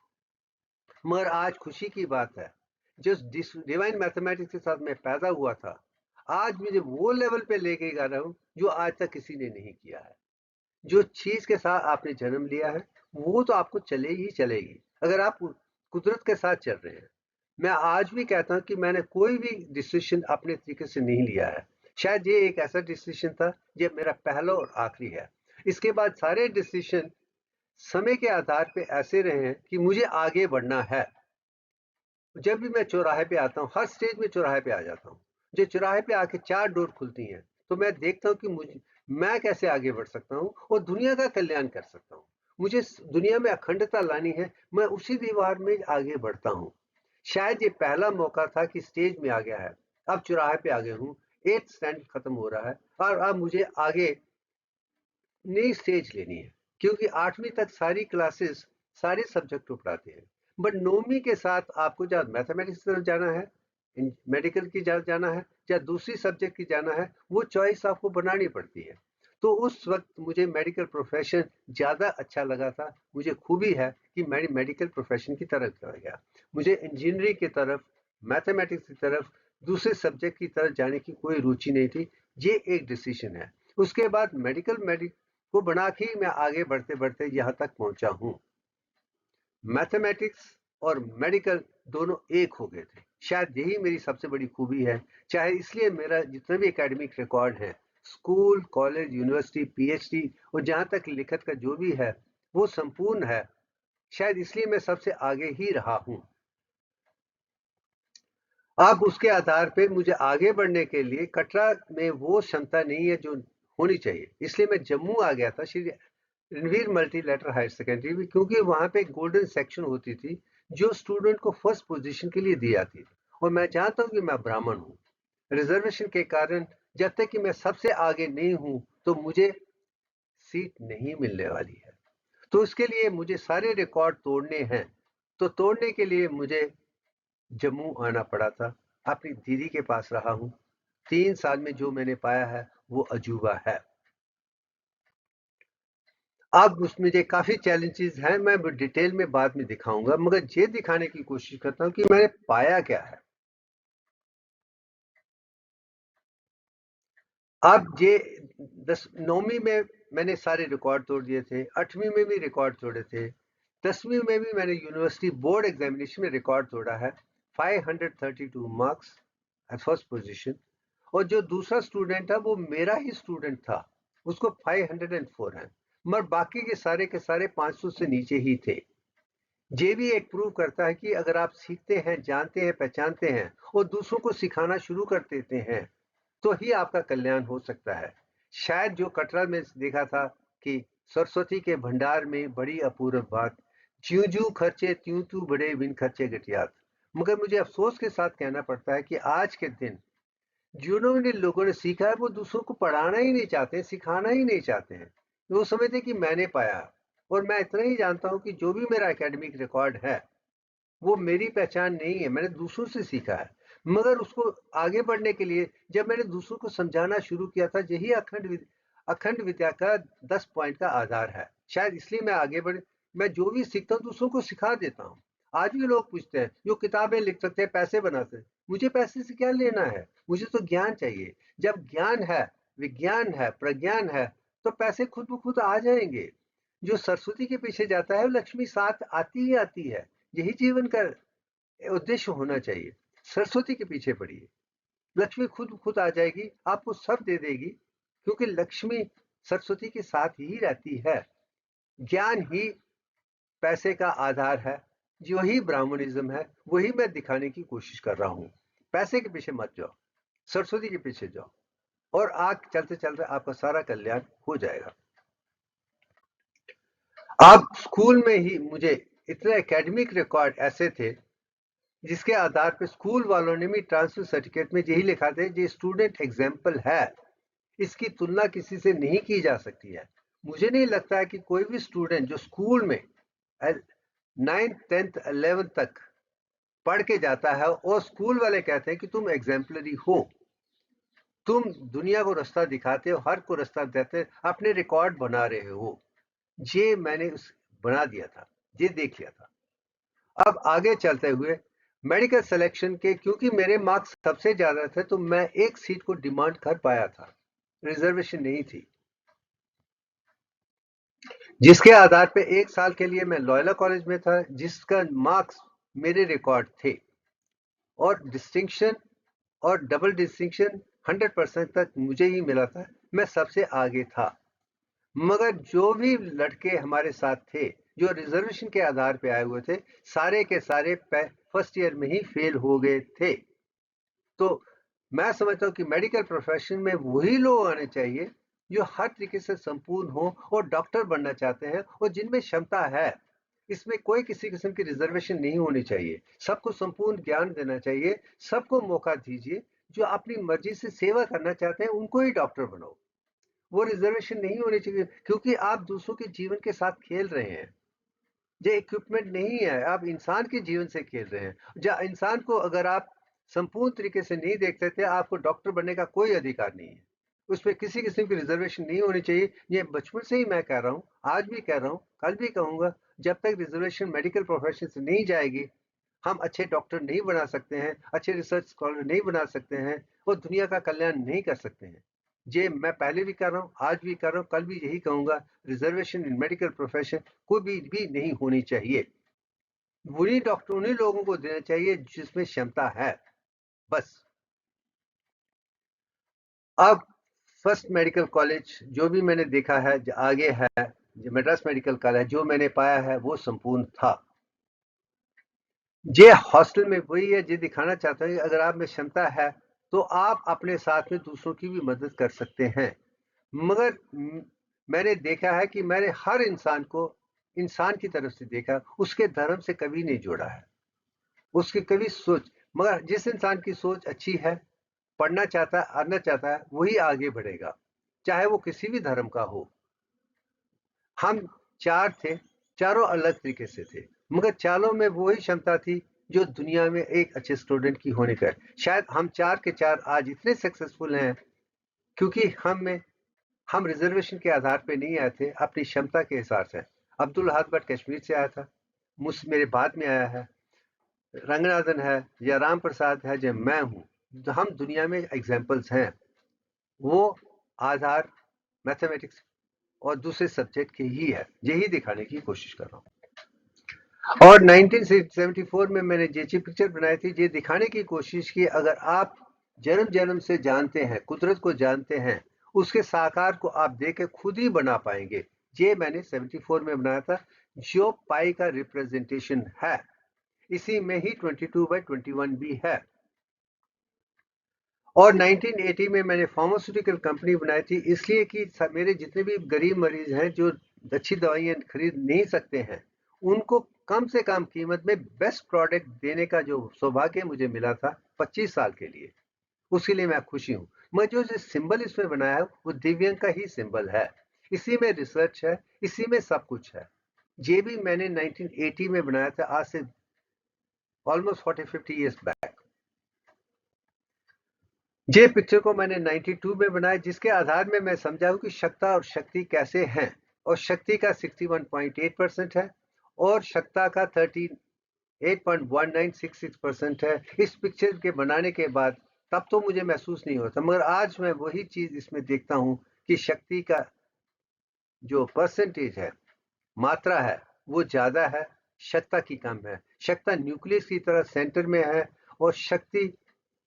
मगर आज खुशी की बात है, जिस डिवाइन मैथमेटिक्स के साथ मैं पैदा हुआ था, आज मुझे वो लेवल पे लेके जा रहा हूं जो आज तक किसी ने नहीं किया है। जो चीज के साथ आपने जन्म लिया है वो तो आपको चलेगी ही चलेगी अगर आप कुदरत के साथ चल रहे हैं। मैं आज भी कहता हूं कि मैंने कोई भी डिसीजन अपने तरीके से नहीं लिया है। शायद ये एक ऐसा डिसीजन था, ये मेरा पहला और आखिरी है। इसके बाद सारे डिसीजन समय के आधार पे ऐसे रहे हैं कि मुझे आगे बढ़ना है। जब भी मैं चौराहे पे आता हूँ, हर स्टेज में चौराहे पे आ जाता हूँ, जो चौराहे पे आके 4 डोर खुलती हैं, तो मैं देखता हूँ कि मैं कैसे आगे बढ़ सकता हूँ और दुनिया का कल्याण कर सकता हूँ। मुझे दुनिया में अखंडता लानी है, मैं उसी दीवार में आगे बढ़ता हूँ। शायद ये पहला मौका था कि स्टेज में आ गया है, अब चौराहे पे आ गया हूँ, 8th स्टैंडर्ड खत्म हो रहा है और अब मुझे आगे नई स्टेज लेनी है, क्योंकि 8वीं तक सारी क्लासेस सारे सब्जेक्ट को पढ़ाते हैं, बट 9वीं के साथ आपको या मैथमेटिक्स की तरफ जाना है, मेडिकल की जाना है या दूसरी सब्जेक्ट की जाना है, वो चॉइस आपको बनानी पड़ती है। तो उस वक्त मुझे मेडिकल प्रोफेशन ज़्यादा अच्छा लगा था। मुझे खूबी है कि मैं मेडिकल प्रोफेशन की तरफ चला गया। मुझे इंजीनियरिंग की तरफ, मैथमेटिक्स की तरफ, दूसरे सब्जेक्ट की तरफ जाने की कोई रुचि नहीं थी। ये एक डिसीजन है। उसके बाद मेडिकल को बना के मैं आगे बढ़ते बढ़ते यहाँ तक पहुंचा हूँ। मैथमेटिक्स और मेडिकल दोनों एक हो गए थे। शायद यही मेरी सबसे बड़ी खूबी है। चाहे इसलिए मेरा जितना भी एकेडमिक रिकॉर्ड है, स्कूल, कॉलेज, यूनिवर्सिटी, पीएचडी और जहाँ तक लिखत का जो भी है वो संपूर्ण है। शायद इसलिए मैं सबसे आगे ही रहा हूँ। अब उसके आधार पे मुझे आगे बढ़ने के लिए कटरा में वो क्षमता नहीं है जो होनी चाहिए, इसलिए मैं जम्मू आ गया था, Shri Ranveer multilateral higher secondary में, क्योंकि वहां पे एक गोल्डन सेक्शन होती थी जो स्टूडेंट को फर्स्ट पोजीशन के लिए दी जाती थी। और मैं जानता हूँ कि मैं ब्राह्मण हूँ, रिजर्वेशन के कारण जब तक कि मैं सबसे आगे नहीं हूं तो मुझे सीट नहीं मिलने वाली है। तो उसके लिए मुझे सारे रिकॉर्ड तोड़ने हैं। तो तोड़ने के लिए मुझे जम्मू आना पड़ा था। अपनी दीदी के पास रहा हूँ। 3 साल में जो मैंने पाया है वो अजूबा है। अब उसमें जो काफी चैलेंजेस हैं मैं डिटेल में बाद में दिखाऊंगा, मगर ये दिखाने की कोशिश करता हूँ कि मैंने पाया क्या है। अब ये 9वीं में मैंने सारे रिकॉर्ड तोड़ दिए थे, 8वीं में भी रिकॉर्ड तोड़े थे, 10वीं में भी मैंने यूनिवर्सिटी बोर्ड एग्जामिनेशन में रिकॉर्ड तोड़ा है, 532 मार्क्स एट फर्स्ट पोजीशन। और जो दूसरा स्टूडेंट था वो मेरा ही स्टूडेंट था, उसको 504 है, मगर बाकी के सारे 500 से नीचे ही थे। ये भी एक प्रूव करता है कि अगर आप सीखते हैं, जानते हैं, पहचानते हैं और दूसरों को सिखाना शुरू कर देते हैं तो ही आपका कल्याण हो सकता है। शायद जो कटरा में देखा था कि सरस्वती के भंडार में बड़ी अपूर्व बात, ज्यों ज्यों खर्चे त्यों त्यों बड़े, बिन खर्चे घटियात। मगर मुझे अफसोस के साथ कहना पड़ता है कि आज के दिन जिन्होंने लोगों ने सीखा है वो दूसरों को पढ़ाना ही नहीं चाहते, सिखाना ही नहीं चाहते हैं। वो समझते कि मैंने पाया। और मैं इतना ही जानता हूं कि जो भी मेरा एकेडमिक रिकॉर्ड है वो मेरी पहचान नहीं है, मैंने दूसरों से सीखा है। मगर उसको आगे बढ़ने के लिए जब मैंने दूसरों को समझाना शुरू किया था, यही अखंड विद्या का 10 पॉइंट का आधार है। शायद इसलिए मैं आगे बढ़, मैं जो भी सीखता हूँ दूसरों को सिखा देता हूँ। आज भी लोग पूछते हैं जो किताबें लिख सकते हैं, पैसे बना सकते हैं, मुझे पैसे से क्या लेना है, मुझे तो ज्ञान चाहिए। जब ज्ञान है, विज्ञान है, प्रज्ञान है, तो पैसे खुद ब खुद आ जाएंगे। जो सरस्वती के पीछे जाता है लक्ष्मी साथ आती ही आती है। यही जीवन का उद्देश्य होना चाहिए। सरस्वती के पीछे पड़िए, लक्ष्मी खुद खुद आ जाएगी, आपको सब दे देगी, क्योंकि लक्ष्मी सरस्वती के साथ ही रहती है। ज्ञान ही पैसे का आधार है, जो ही ब्राह्मणिज्म है, वही मैं दिखाने की कोशिश कर रहा हूं। पैसे के पीछे मत जाओ, सरस्वती के पीछे जाओ और आग चलते चलते आपका सारा कल्याण हो जाएगा। अब स्कूल में ही मुझे इतने एकेडमिक रिकॉर्ड ऐसे थे जिसके आधार पर स्कूल वालों ने भी ट्रांसफर सर्टिफिकेट में यही लिखा था, ये स्टूडेंट एग्जाम्पल है, इसकी तुलना किसी से नहीं की जा सकती है। मुझे नहीं लगता है कि कोई भी स्टूडेंट जो स्कूल में 9th 10th 11th तक पढ़ के जाता है और स्कूल वाले कहते हैं कि तुम एग्जाम्पलरी हो, तुम दुनिया को रास्ता दिखाते हो, हर को रास्ता देते, अपने रिकॉर्ड बना रहे हो, ये मैंने बना दिया था, ये देख लिया था। अब आगे चलते हुए मेडिकल सिलेक्शन के, क्योंकि मेरे मार्क्स सबसे ज्यादा थे तो मैं एक सीट को डिमांड कर पाया था, रिजर्वेशन नहीं थी, जिसके आधार पे एक साल के लिए मैं लॉयला कॉलेज में था, जिसका मार्क्स मेरे रिकॉर्ड थे, और डिस्टिंक्शन और डबल डिस्टिंक्शन 100% तक मुझे ही मिला था, मैं सबसे आगे था। मगर जो भी लड़के हमारे साथ थे जो रिजर्वेशन के आधार पे आए हुए थे, सारे के सारे फर्स्ट ईयर में ही फेल हो गए थे। तो मैं समझता हूँ कि मेडिकल प्रोफेशन में वही लोग आने चाहिए जो हर तरीके से संपूर्ण हो और डॉक्टर बनना चाहते हैं और जिनमें क्षमता है। इसमें कोई किसी किस्म की रिजर्वेशन नहीं होनी चाहिए, सबको संपूर्ण ज्ञान देना चाहिए, सबको मौका दीजिए। जो अपनी मर्जी से सेवा करना चाहते हैं उनको ही डॉक्टर बनाओ, वो रिजर्वेशन नहीं होनी चाहिए, क्योंकि आप दूसरों के जीवन के साथ खेल रहे हैं। ये इक्विपमेंट नहीं है, आप इंसान के जीवन से खेल रहे हैं। जहाँ इंसान को अगर आप संपूर्ण तरीके से नहीं देखते थे, आपको डॉक्टर बनने का कोई अधिकार नहीं है। उसमें किसी किस्म की रिजर्वेशन नहीं होनी चाहिए। ये बचपन से ही मैं कह रहा हूँ, आज भी कह रहा हूँ, कल भी कहूंगा, जब तक रिजर्वेशन मेडिकल प्रोफेशन से नहीं जाएगी, हम अच्छे डॉक्टर नहीं बना सकते हैं, अच्छे रिसर्च स्कॉलर नहीं बना सकते हैं और दुनिया का कल्याण नहीं कर सकते हैं। ये मैं पहले भी कर रहा हूँ, आज भी कर रहा हूँ, कल भी यही कहूंगा, रिजर्वेशन इन मेडिकल प्रोफेशन कोई भी नहीं होनी चाहिए। वही डॉक्टर उन्हीं लोगों को देना चाहिए जिसमें क्षमता है, बस। अब फर्स्ट मेडिकल कॉलेज जो भी मैंने देखा है आगे है, जो मद्रास मेडिकल कॉलेज जो मैंने पाया है वो संपूर्ण था। ये हॉस्टल में वही है, ये दिखाना चाहता हूँ कि अगर आप में क्षमता है तो आप अपने साथ में दूसरों की भी मदद कर सकते हैं। मगर मैंने देखा है कि मैंने हर इंसान को इंसान की तरफ से देखा, उसके धर्म से कभी नहीं जोड़ा है, उसकी कभी सोच। मगर जिस इंसान की सोच अच्छी है, पढ़ना चाहता है, आना चाहता है, वही आगे बढ़ेगा, चाहे वो किसी भी धर्म का हो। हम चार थे, चारों अलग तरीके से थे, मगर चारों में वही क्षमता थी जो दुनिया में एक अच्छे स्टूडेंट की होने का। शायद हम चार के चार आज इतने सक्सेसफुल हैं क्योंकि हम रिजर्वेशन के आधार पे नहीं आए थे, अपनी क्षमता के हिसाब से। अब्दुल अहद भट्ट कश्मीर से आया था, मुझसे मेरे बाद में आया है, रंगनाथन है, या राम प्रसाद है, जो मैं हूँ, तो हम दुनिया में एग्जाम्पल्स हैं। वो आधार मैथमेटिक्स और दूसरे सब्जेक्ट की ही है, यही दिखाने की कोशिश कर रहा हूँ। और 1974 में मैंने जैसी पिक्चर बनाई थी, ये दिखाने की कोशिश की अगर आप जन्म जन्म से जानते हैं, कुदरत को जानते हैं, उसके साकार को आप देख के खुद ही बना पाएंगे। ये मैंने 74 में बनाया था, जो पाई का रिप्रेजेंटेशन है। इसी में ही 22/21 भी है। और 1980 में मैंने फार्मास्यूटिकल कंपनी बनाई थी, इसलिए कि मेरे जितने भी गरीब मरीज हैं जो अच्छी दवाइयाँ खरीद नहीं सकते हैं, उनको कम से कम कीमत में बेस्ट प्रोडक्ट देने का जो सौभाग्य मुझे मिला था 25 साल के लिए, उसके लिए मैं खुशी हूँ। मैं जो सिंबल इसमें बनाया है वो दिव्यांग का ही सिंबल है। इसी में रिसर्च है, इसी में सब कुछ है। ये भी मैंने 1980 में बनाया था, आज से ऑलमोस्ट 40-50 ईयर्स बैक। ये पिक्चर को मैंने 92 में बनाया, जिसके आधार में मैं समझा हूं कि शक्ता और शक्ति कैसे हैं। और शक्ति का 61.8% है और शक्ता का 38.1966% है। इस पिक्चर के बनाने के बाद तब तो मुझे महसूस नहीं होता, मगर आज मैं वही चीज इसमें देखता हूं कि शक्ति का जो परसेंटेज है, मात्रा है, वो ज्यादा है, शक्ता की कम है। शक्ता न्यूक्लियस की तरह सेंटर में है और शक्ति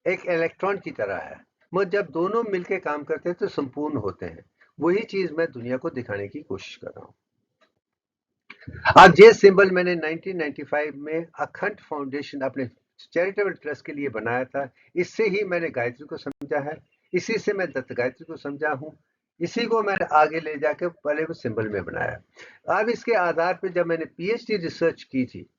एक इलेक्ट्रॉन की तरह है। मगर जब दोनों मिलकर काम करते हैं तो संपूर्ण होते हैं। वही चीज मैं दुनिया को दिखाने की कोशिश कर रहा हूं। अब ये सिंबल मैंने 1995 में अखंड फाउंडेशन अपने चैरिटेबल ट्रस्ट के लिए बनाया था। इससे ही मैंने गायत्री को समझा है, इसी से मैं दत्त गायत्री को समझा हूं, इसी को मैंने आगे ले जाकर पहले वो सिंबल में बनाया। अब इसके आधार पर जब मैंने पीएचडी रिसर्च की थी,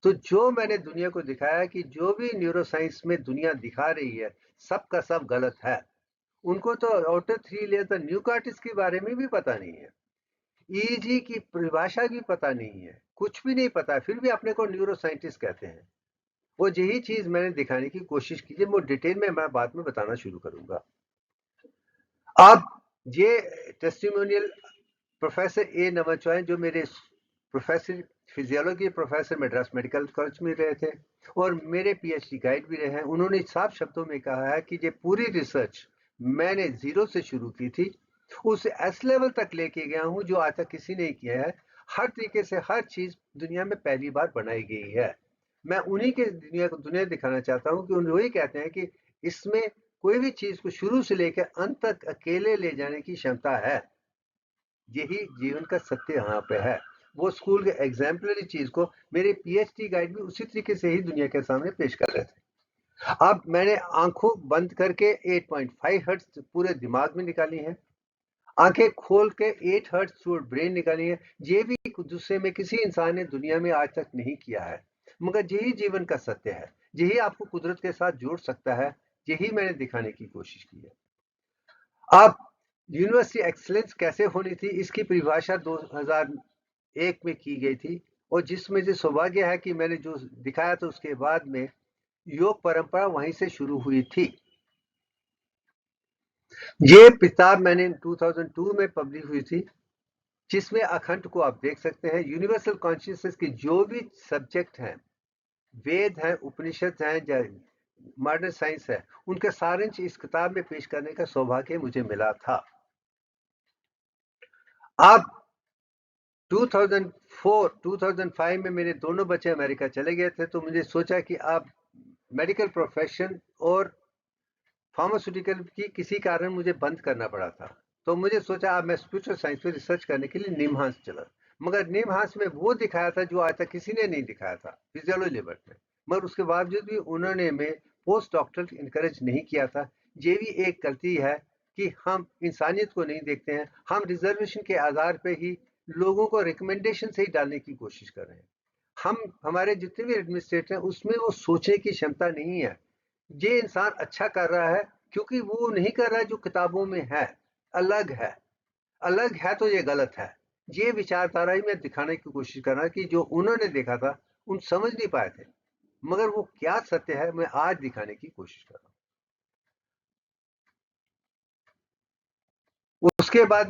तो जो मैंने दुनिया को दिखाया कि जो भी न्यूरोसाइंस में दुनिया दिखा रही है, सब का सब गलत है। उनको तो आउटर 3 लेयर तो न्यूकार्टिस के बारे में भी पता नहीं है, ईईजी की परिभाषा भी पता नहीं है, कुछ भी नहीं पता है, फिर भी अपने को न्यूरो साइंटिस्ट कहते हैं। वो यही चीज मैंने दिखाने की कोशिश की है, वो डिटेल में मैं बाद में बताना शुरू करूंगा। अब ये टेस्टिमोनियल प्रोफेसर ए नमचवाइन, जो मेरे professor physiology professor Madras medical college में रहे थे और मेरे पीएचडी गाइड भी रहे हैं, उन्होंने साफ शब्दों में कहा है कि ये पूरी रिसर्च मैंने जीरो से शुरू की थी, उस एस लेवल तक लेके गया हूं जो आज तक किसी ने किया है। हर तरीके से हर चीज दुनिया में पहली बार बनाई गई है। मैं उन्हीं के दुनिया को दुनिया दिखाना चाहता हूं कि वही कहते हैं कि इसमें कोई भी चीज को शुरू से लेकर अंत तक अकेले ले जाने की क्षमता है। यही जीवन का सत्य यहाँ पे है। वो स्कूल के एग्जाम्पलरी चीज को मेरे पीएचडी गाइड भी उसी तरीके से ही दुनिया के सामने पेश कर रहे थे। अब मैंने आंखों बंद करके 8.5 हर्ट्ज पूरे दिमाग में निकाली है, आंखें खोल के 8 हर्ट्ज थ्रू ब्रेन निकाली है। ये भी दूसरे में किसी इंसान ने दुनिया में आज तक नहीं किया है, मगर यही जीवन का सत्य है, यही आपको कुदरत के साथ जोड़ सकता है। यही मैंने दिखाने की कोशिश की है। अब यूनिवर्सिटी एक्सीलेंस कैसे होनी थी, इसकी परिभाषा 2001 में की गई थी, और जिसमें से सौभाग्य है कि मैंने जो दिखाया था उसके बाद में योग परंपरा वहीं से शुरू हुई थी। ये किताब मैंने 2002 में पब्लिश हुई थी, जिसमें अखंड को आप देख सकते हैं। यूनिवर्सल कॉन्शियसनेस के जो भी सब्जेक्ट हैं, वेद हैं, उपनिषद हैं, मॉडर्न साइंस है, उनका सारांश इस किताब में पेश करने का सौभाग्य मुझे मिला था। अब 2004-2005 में मेरे दोनों बच्चे अमेरिका चले गए थे, तो मुझे सोचा कि अब मेडिकल प्रोफेशन और फार्मास्यूटिकल की किसी कारण मुझे बंद करना पड़ा था। तो मुझे सोचा अब मैं स्पिरिचुअल साइंस में रिसर्च करने के लिए निमहांस चला, मगर निमहांस में वो दिखाया था जो आज तक किसी ने नहीं दिखाया था फिजियोलॉजी लेवल में। मगर उसके बावजूद भी उन्होंने में पोस्ट डॉक्टरल इनकरेज नहीं किया था। ये भी एक गलती है कि हम इंसानियत को नहीं देखते हैं, हम रिजर्वेशन के आधार पर ही लोगों को रिकमेंडेशन से ही डालने की कोशिश कर रहे हैं। हमारे जितने भी एडमिनिस्ट्रेटर हैं उसमें वो सोचने की क्षमता नहीं है। ये इंसान अच्छा कर रहा है क्योंकि वो नहीं कर रहा है जो किताबों में है, अलग है। अलग है तो ये गलत है। ये विचारधारा ही मैं दिखाने की कोशिश कर रहा कि जो उन्होंने देखा था उन समझ नहीं पाए थे, मगर वो क्या सत्य है मैं आज दिखाने की कोशिश कर रहा हूं। उसके बाद